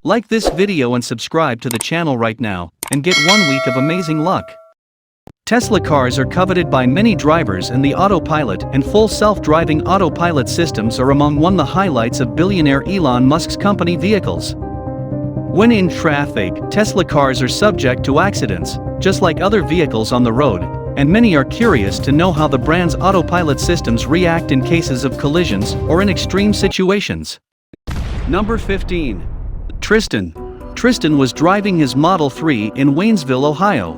Like this video and subscribe to the channel right now, and get 1 week of amazing luck. Tesla cars are coveted by many drivers, and the Autopilot and full self-driving Autopilot systems are among the highlights of billionaire Elon Musk's company vehicles. When in traffic, Tesla cars are subject to accidents, just like other vehicles on the road, and many are curious to know how the brand's Autopilot systems react in cases of collisions or in extreme situations. Number 15. Tristan. Tristan was driving his Model 3 in Waynesville, Ohio.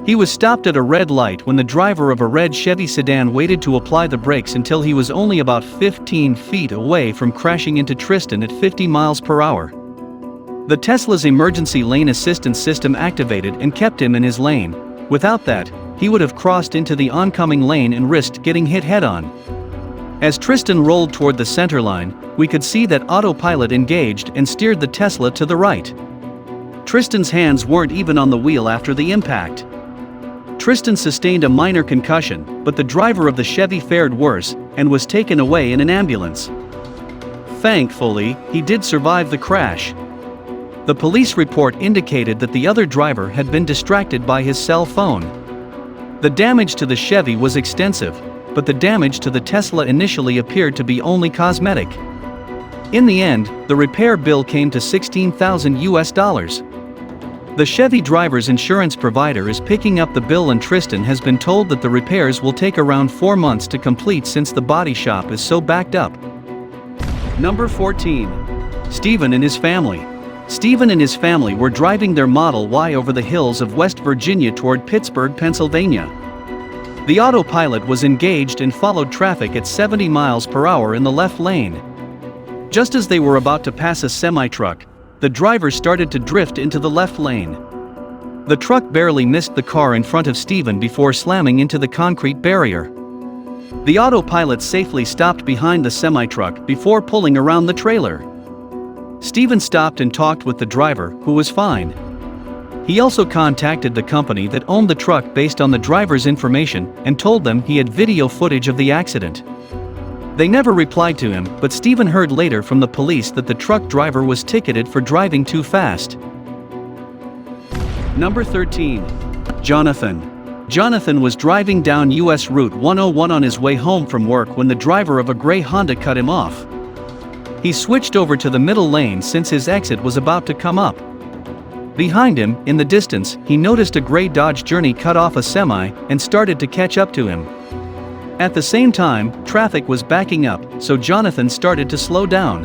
He was stopped at a red light when the driver of a red Chevy sedan waited to apply the brakes until he was only about 15 feet away from crashing into Tristan at 50 miles per hour. The Tesla's emergency lane assistance system activated and kept him in his lane. Without that, he would have crossed into the oncoming lane and risked getting hit head-on. As Tristan rolled toward the center line, we could see that Autopilot engaged and steered the Tesla to the right. Tristan's hands weren't even on the wheel after the impact. Tristan sustained a minor concussion, but the driver of the Chevy fared worse and was taken away in an ambulance. Thankfully, he did survive the crash. The police report indicated that the other driver had been distracted by his cell phone. The damage to the Chevy was extensive, but the damage to the Tesla initially appeared to be only cosmetic. In the end, the repair bill came to $16,000. The Chevy driver's insurance provider is picking up the bill, and Tristan has been told that the repairs will take around 4 months to complete since the body shop is so backed up. Number 14. Stephen and his family. Stephen and his family were driving their Model Y over the hills of West Virginia toward Pittsburgh, Pennsylvania. The Autopilot was engaged and followed traffic at 70 miles per hour in the left lane. Just as they were about to pass a semi-truck, the driver started to drift into the left lane. The truck barely missed the car in front of Stephen before slamming into the concrete barrier. The Autopilot safely stopped behind the semi-truck before pulling around the trailer. Stephen stopped and talked with the driver, who was fine. He also contacted the company that owned the truck based on the driver's information and told them he had video footage of the accident. They never replied to him, but Stephen heard later from the police that the truck driver was ticketed for driving too fast. Number 13. Jonathan. Jonathan was driving down US Route 101 on his way home from work when the driver of a gray Honda cut him off. He switched over to the middle lane since his exit was about to come up. Behind him, in the distance, he noticed a gray Dodge Djernet cut off a semi and started to catch up to him. At the same time, traffic was backing up, so Jonathan started to slow down.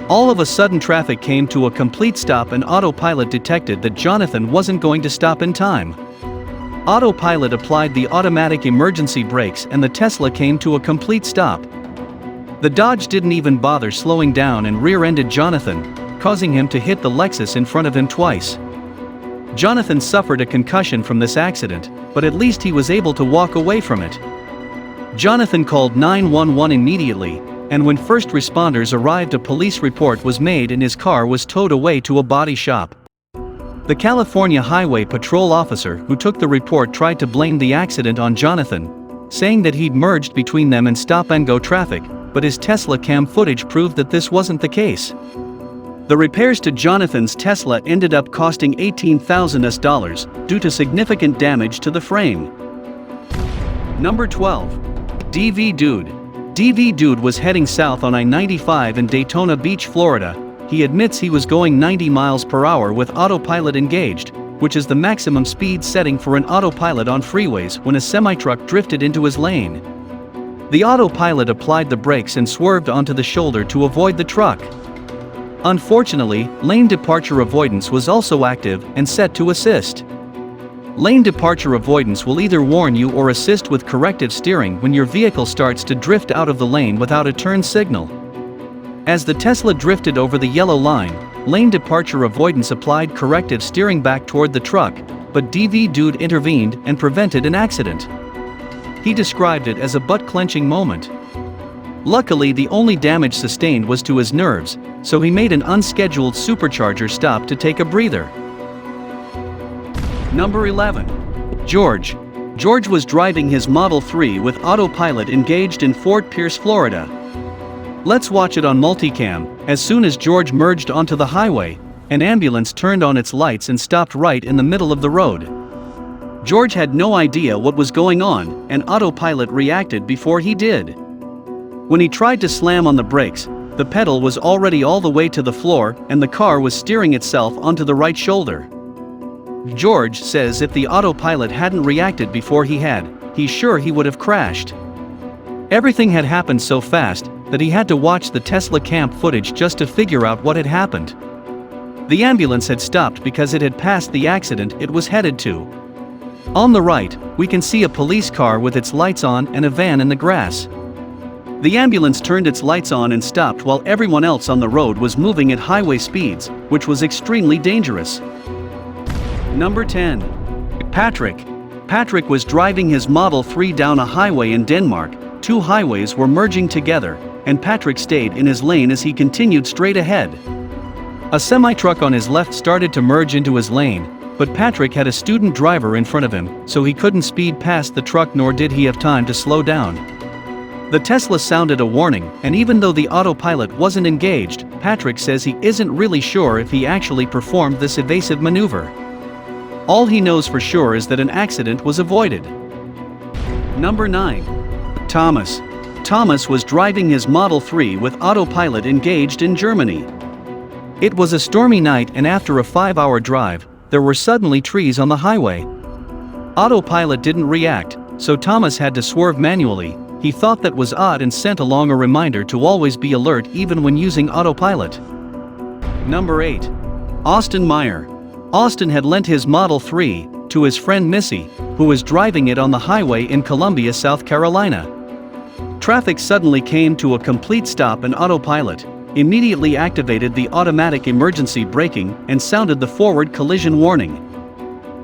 All of a sudden, traffic came to a complete stop, and Autopilot detected that Jonathan wasn't going to stop in time. Autopilot applied the automatic emergency brakes, and the Tesla came to a complete stop. The Dodge didn't even bother slowing down and rear-ended Jonathan, causing him to hit the Lexus in front of him twice. Jonathan suffered a concussion from this accident, but at least he was able to walk away from it. Jonathan called 911 immediately, and when first responders arrived, a police report was made and his car was towed away to a body shop. The California Highway Patrol officer who took the report tried to blame the accident on Jonathan, saying that he'd merged between them in stop-and-go traffic, but his Tesla cam footage proved that this wasn't the case. The repairs to Jonathan's Tesla ended up costing $18,000 due to significant damage to the frame. Number 12. DVDude. DVDude was heading south on I-95 in Daytona Beach, Florida. He admits he was going 90 miles per hour with Autopilot engaged, which is the maximum speed setting for an Autopilot on freeways, when a semi-truck drifted into his lane. The Autopilot applied the brakes and swerved onto the shoulder to avoid the truck. Unfortunately, lane departure avoidance was also active and set to assist. Lane departure avoidance will either warn you or assist with corrective steering when your vehicle starts to drift out of the lane without a turn signal. As the Tesla drifted over the yellow line, lane departure avoidance applied corrective steering back toward the truck, but DVDude intervened and prevented an accident. He described it as a butt-clenching moment. Luckily, the only damage sustained was to his nerves, so he made an unscheduled supercharger stop to take a breather. Number 11. George. George was driving his Model 3 with Autopilot engaged in Fort Pierce, Florida. Let's watch it on multicam. As soon as George merged onto the highway, an ambulance turned on its lights and stopped right in the middle of the road. George had no idea what was going on, and Autopilot reacted before he did. When he tried to slam on the brakes, the pedal was already all the way to the floor and the car was steering itself onto the right shoulder. George says if the Autopilot hadn't reacted before he's sure he would have crashed. Everything had happened so fast that he had to watch the Tesla camp footage just to figure out what had happened. The ambulance had stopped because it had passed the accident it was headed to. On the right, we can see a police car with its lights on and a van in the grass. The ambulance turned its lights on and stopped while everyone else on the road was moving at highway speeds, which was extremely dangerous. Number 10. Patrick. Patrick was driving his Model 3 down a highway in Denmark. Two highways were merging together, and Patrick stayed in his lane as he continued straight ahead. A semi-truck on his left started to merge into his lane, but Patrick had a student driver in front of him, so he couldn't speed past the truck nor did he have time to slow down. The Tesla sounded a warning, and even though the Autopilot wasn't engaged, Patrick says he isn't really sure if he actually performed this evasive maneuver. All he knows for sure is that an accident was avoided. Number 9. Thomas. Thomas was driving his Model 3 with Autopilot engaged in Germany. It was a stormy night and after a 5-hour drive, there were suddenly trees on the highway. Autopilot didn't react, so Thomas had to swerve manually. He thought that was odd and sent along a reminder to always be alert even when using Autopilot. Number 8. Austin Meyer. Austin had lent his Model 3 to his friend Missy, who was driving it on the highway in Columbia, South Carolina. Traffic suddenly came to a complete stop and Autopilot immediately activated the automatic emergency braking and sounded the forward collision warning.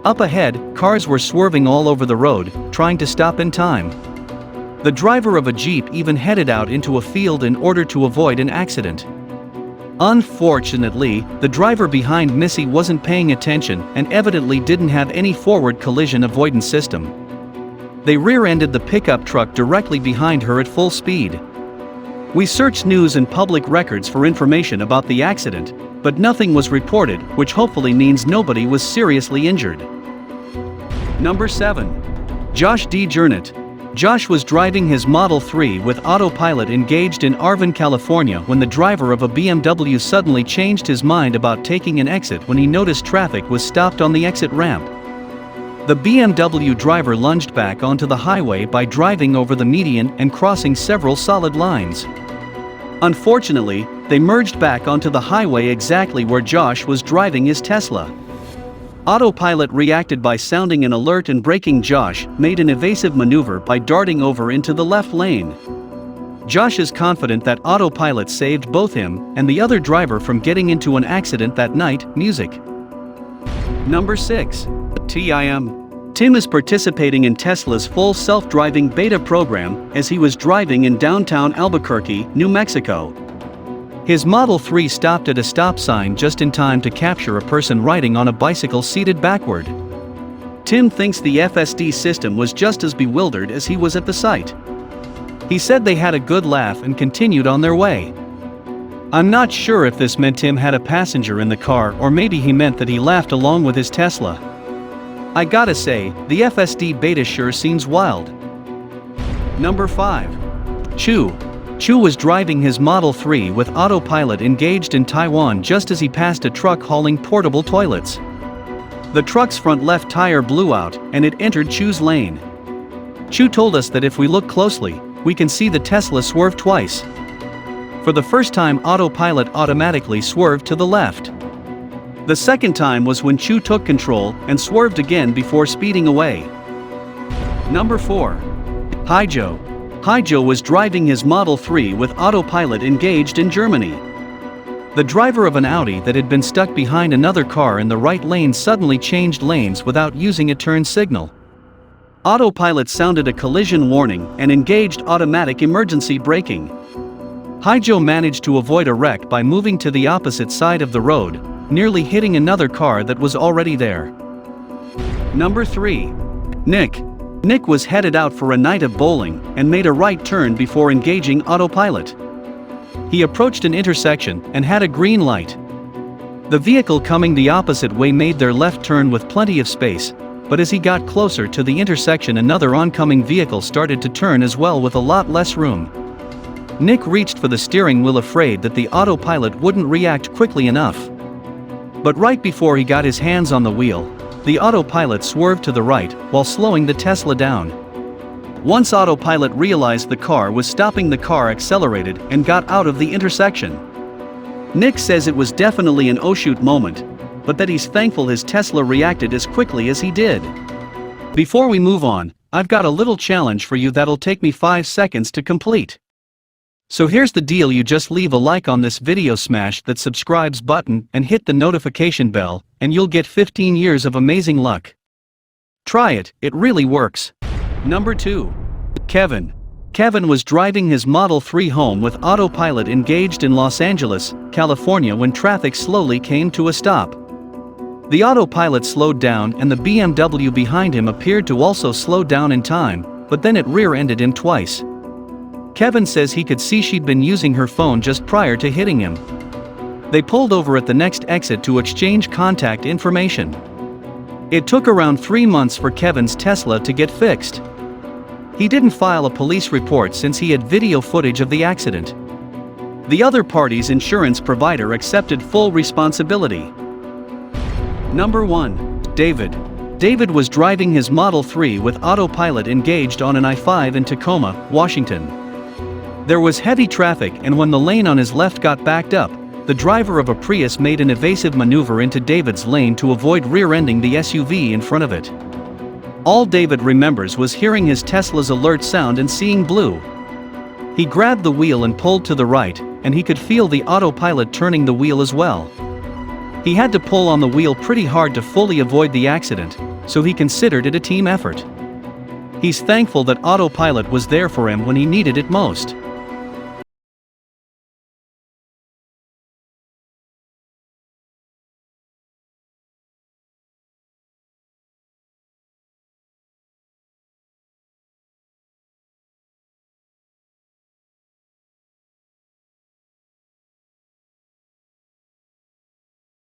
Up ahead, cars were swerving all over the road, trying to stop in time. The driver of a Jeep even headed out into a field in order to avoid an accident. Unfortunately, the driver behind Missy wasn't paying attention and evidently didn't have any forward collision avoidance system. They rear-ended the pickup truck directly behind her at full speed. We searched news and public records for information about the accident, but nothing was reported, which hopefully means nobody was seriously injured. Number 7. Josh Djernet. Josh was driving his Model 3 with Autopilot engaged in Arvin, California when the driver of a BMW suddenly changed his mind about taking an exit when he noticed traffic was stopped on the exit ramp. The BMW driver lunged back onto the highway by driving over the median and crossing several solid lines. Unfortunately, they merged back onto the highway exactly where Josh was driving his Tesla. Autopilot reacted by sounding an alert and braking. Josh made an evasive maneuver by darting over into the left lane. Josh is confident that Autopilot saved both him and the other driver from getting into an accident that night. Music. Number 6. Tim is participating in Tesla's full self-driving beta program as he was driving in downtown Albuquerque, New Mexico. His Model 3 stopped at a stop sign just in time to capture a person riding on a bicycle seated backward. Tim thinks the FSD system was just as bewildered as he was at the site. He said they had a good laugh and continued on their way. I'm not sure if this meant Tim had a passenger in the car or maybe he meant that he laughed along with his Tesla. I gotta say, the FSD beta sure seems wild. Number 5. Chu was driving his Model 3 with Autopilot engaged in Taiwan just as he passed a truck hauling portable toilets. The truck's front left tire blew out and it entered Chu's lane. Chu told us that if we look closely, we can see the Tesla swerve twice. For the first time, Autopilot automatically swerved to the left. The second time was when Chu took control and swerved again before speeding away. Number 4. Hijo was driving his Model 3 with Autopilot engaged in Germany. The driver of an Audi that had been stuck behind another car in the right lane suddenly changed lanes without using a turn signal. Autopilot sounded a collision warning and engaged automatic emergency braking. Hijo managed to avoid a wreck by moving to the opposite side of the road, nearly hitting another car that was already there. Number 3. Nick was headed out for a night of bowling and made a right turn before engaging Autopilot. He approached an intersection and had a green light. The vehicle coming the opposite way made their left turn with plenty of space, but as he got closer to the intersection, another oncoming vehicle started to turn as well with a lot less room. Nick reached for the steering wheel, afraid that the autopilot wouldn't react quickly enough. But right before he got his hands on the wheel, the autopilot swerved to the right while slowing the Tesla down. Once autopilot realized the car was stopping, the car accelerated and got out of the intersection. Nick says it was definitely an oh shoot moment, but that he's thankful his Tesla reacted as quickly as he did. Before we move on, I've got a little challenge for you that'll take me 5 seconds to complete. So here's the deal: you just leave a like on this video, smash that subscribes button and hit the notification bell, and you'll get 15 years of amazing luck. Try it, it really works. Number 2. Kevin. Kevin was driving his Model 3 home with autopilot engaged in Los Angeles, California, when traffic slowly came to a stop. The autopilot slowed down and the BMW behind him appeared to also slow down in time, but then it rear-ended him twice. Kevin says he could see she'd been using her phone just prior to hitting him. They pulled over at the next exit to exchange contact information. It took around 3 months for Kevin's Tesla to get fixed. He didn't file a police report since he had video footage of the accident. The other party's insurance provider accepted full responsibility. Number 1. David. David was driving his Model 3 with autopilot engaged on an I-5 in Tacoma, Washington. There was heavy traffic, and when the lane on his left got backed up, the driver of a Prius made an evasive maneuver into David's lane to avoid rear-ending the SUV in front of it. All David remembers was hearing his Tesla's alert sound and seeing blue. He grabbed the wheel and pulled to the right, and he could feel the autopilot turning the wheel as well. He had to pull on the wheel pretty hard to fully avoid the accident, so he considered it a team effort. He's thankful that autopilot was there for him when he needed it most.